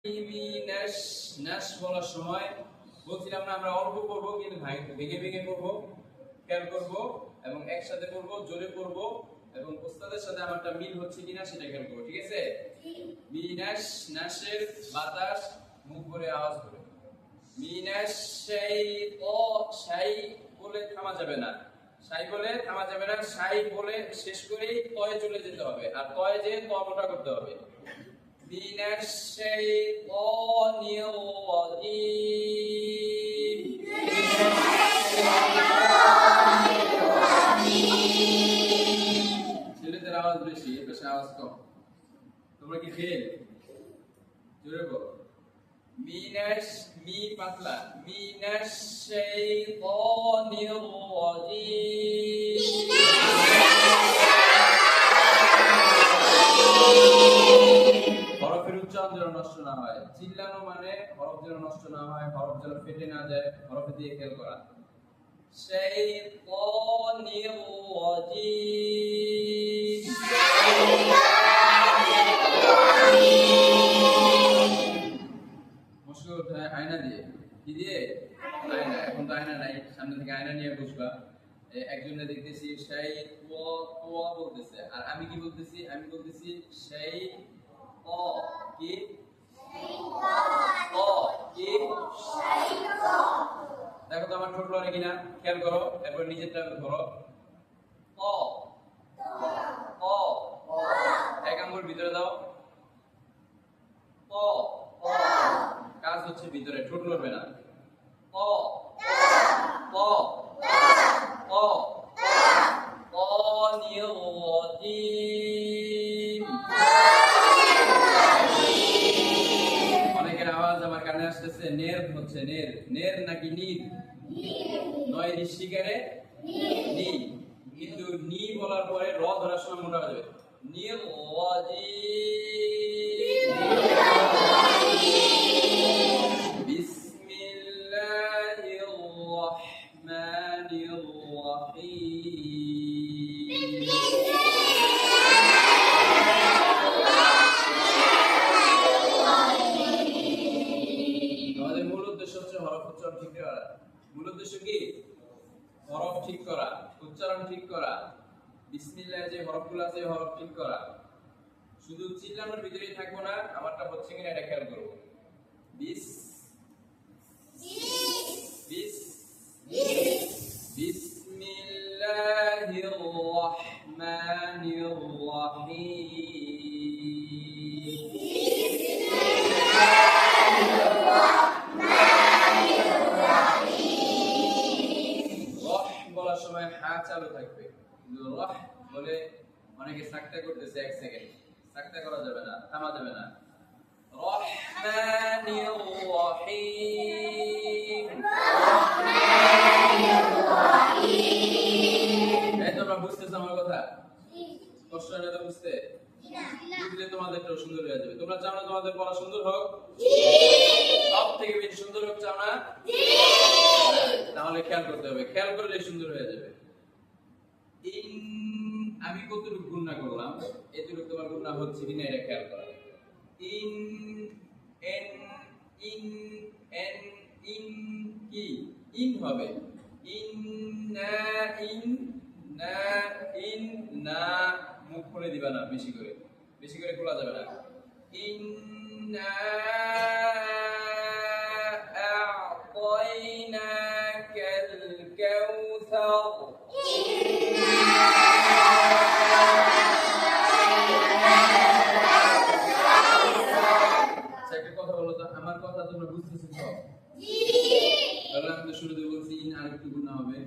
নাশ নাশ বলার সময় বলছিলাম না আমরা অল্প করব কিন্তু ভেঙে ভেঙে করব, খেয়াল করব এবং একসাথে করব, জোরে করব এবং ওস্তাদের সাথে আমারটা মিল হচ্ছে কিনা সেটা খেয়াল করব। ঠিক আছে? মিনাশ নাশের বাতাস মুখ ভরে আওয়াজ করে। মিনাশ শাই বলে থামা যাবে না, শাই বলে থামা যাবে না, শাই বলে শেষ করেই তয়ে চলে যেতে হবে, আর তয়ে যে তমটা করতে হবে। মিনাশ শাইতানির রাজিম। ছেলেদের আওয়াজ বেশি, এর পাশে আওয়াজ কম। তোমরা কি ফেল? জোরে বলো। মিনাশ মি পাতলা, মিনাশ শাইতানির রাজিম। হরফের উচ্চারণ যেন নষ্ট না হয়, চিল্লানো মানে হরফ যেন নষ্ট না হয়, হরফ যেন ফেটে না যায়, হরফে দিয়ে খেয়াল করা। শাইতানির রাজিম। মশলা উঠায় আয়না দিয়ে, কি দিয়ে? আয়না। এখন তো আয়না নাই, সামনে থেকে আয়না নিয়ে বসবা। একজনে দেখতেছি সেই তোয়া বলতেছে, আর আমি কি বলতেছি? আমি বলতেছি সেই অ কি অ কি। দেখো তো আমার ঠোঁট লড়ে কিনা, খেয়াল করো। এরপর নিজেরটা ধরো। অ অ এক আঙ্গুল ভিতরে দাও। অ কাজ হচ্ছে ভিতরে, ঠোঁট লড়বে না। অ অ অ অনির রাজিম। অনেকের আওয়াজ আমার কানে আসতেছে, নের হচ্ছে নের, নের নাকি নীর? নয় ঋষিকারে নি, কিন্তু নি বলার পরে র ধরার সময় মোটা হয়ে যাবে। নির রাজিম। বিসমিল্লাহির রাহমানির রাহিম। আমাদের মূল উদ্দেশ্য হচ্ছে হরফ উচ্চারণ ঠিক করা। মূল উদ্দেশ্য কি? হরফ ঠিক করা, উচ্চারণ ঠিক করা। বিসমিল্লাহ যে হরফগুলো আছে হরফ ঠিক করা। শুধু চিল্লানোর ভিতরেই থাকবো না, আমারটা হচ্ছে কিনা এটা খেয়াল করবো। বিস বিস বিসমিল্লাহির রাহমানির রাহিম। বলার সময় হা চালু থাকবে, কিন্তু রাহ বলে অনেকে সাকতা করতেছে 1 সেকেন্ড। সাকতা করা যাবে না, থামা যাবে না। রহমানির রাহিম। এই তোমরা বুঝতেছো আমার কথা? কষ্ট হয় না তো বুঝতে? বুঝলে তোমাদেরটাও সুন্দর হয়ে যাবে। তোমরা চাও না তোমাদের পড়া সুন্দর হোক? সব থেকে বেশি সুন্দর হোক চাও না? তাহলে খেয়াল করতে হবে, খেয়াল করলে সুন্দর হয়ে যাবে। আমি কতটুকু গুণনা করলাম, এতটুকু তোমার গুণনা হচ্ছে কিনা এটা খেয়াল করা। In an in an in কি ইন হবে। ইন না ইন না ইন না, মুখ খুলে দিবা না, বেশি করে খোলা যাবে না। ইন না আ'তাইনাকাল কাউসার। আমার কথা তোমরা বুঝতেছো? জি। তাহলে আমি তো শুরুতে বলছি ইন আরেকটু গুণা হবে।